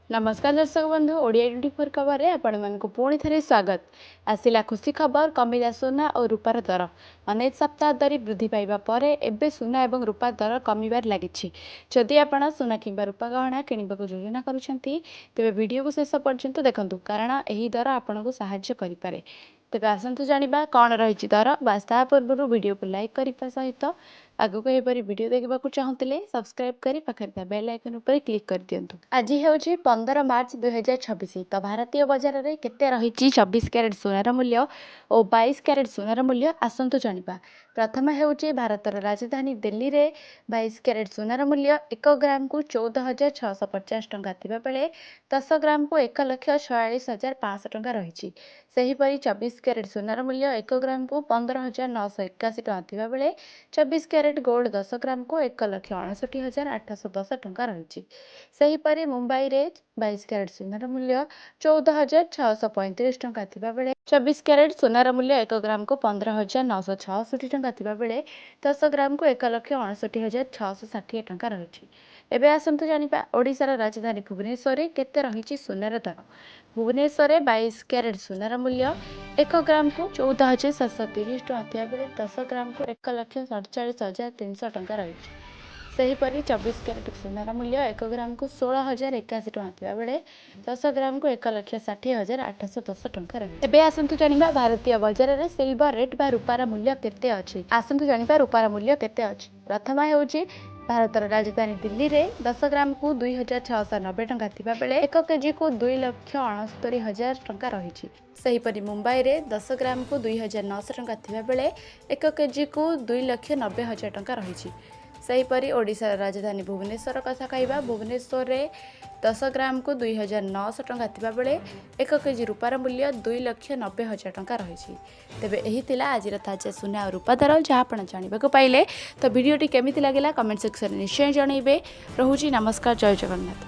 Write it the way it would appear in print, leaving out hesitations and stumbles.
नमस्कार दर्शक बंधु ओडिया 24 खबर रे आपण मानक पुणी थे स्वागत। आसिला खुशी खबर कमिला सुना और रूपार दर अनेक सप्ताह धरी वृद्धि पाइबा परे एबे सुना एवं रूपा दर कमिबार लागिछि। जदि आपण सुना किंबा रूपा गहना किनिबाक योजना करूछंती तेबे वीडियो को शेष पर्यंत देखंतु कारण एही दर आपनको सहाय्य करि पारे। तेबे आसंतु जानिबा कोन रहिछि दर बास्ता पूर्व वीडियो को लाइक करिपा सहित आगु को एपरि वीडियो देखा चाहूले सब्सक्राइब करी पाखे बेल आइकन उपर क्लिक कर दियंतु। आज हेउछि 15 मार्च 2026 तो भारतीय बजार रे केते रहिछि 24 कैरेट सोनार मूल्य और 22 कैरेट सोनार मूल्य आसंतु जानिबा। प्रथम हेउछि भारतर राजधानी दिल्ली रे 22 कैरेट सोनार मूल्य 1 ग्राम को 14,650 टंका थिबा बेले 10 ग्राम को 1,46,500 टंका रहिछि। सेहीपरि 24 कैरेट सोनार मूल्य 1 ग्राम को 15,981 टंका थिबा बेले 24 कैरेट गोल्ड 10 ग्राम को 1,59,810 टंका रहिछि। सेहीपरि मुंबई रे 22 कैरेट सोनार मूल्य 14,635 टंका थिबा बेले 24 कैरेट सोनार मूल्य 1 ग्राम को 15,966 टंका थिबा बेले 10 ग्राम को 1,59,660 टंका रहिछि। एबे आसंतु जानिबा ओडिशार राजधानी भुवनेश्वर रे केते रहिछि सोनार दर। भुवनेश्वर रे 22 कैरेट सोनार मूल्य 1 ग्राम को 14,730 टंका थिबा बेले 10 ग्राम को 1,47,300 टंका रहिछि। सेहीपरि 24 कैरेट सोनार मूल्य 1 ग्राम को 16,081 टंका थिबा बेले 10 ग्राम को 1,60,810 टंका रहिछि। एबे आसंतु जानिबा भारतीय बाजार रे सिल्वर रेट बा रूपार मूल्य केते अछि। आसंतु जानिबा रूपार मूल्य केते अछि। प्रथम हेउछि भारतर राजधानी दिल्ली रे 10 ग्राम को 2,690 टंका थिबा बेले 1 केजी को 2,69,000 टंका रहिछि। सेहीपरि मुंबई रे 10 ग्राम को 2,900 टंका थिबा बेले 1 केजी को 2,90,000 टंका रहिछि। सेहीपरि ओडिशार राजधानी भुवनेश्वर कथा कहबा भुवनेश्वर रे 10 ग्राम को 2,900 टंका थिबा बेले 1 केजी रूपार मूल्य 2,90,000 टंका रहिछि। तेबे एही थिला आजिर ताजा सुना और रूपा दर जहाँ आपण जानिबाको पाइले तो वीडियोटी केमिति लागिला कमेंट सेक्शन में निश्चय जणाइबे। रहुछि नमस्कार जय जगन्नाथ।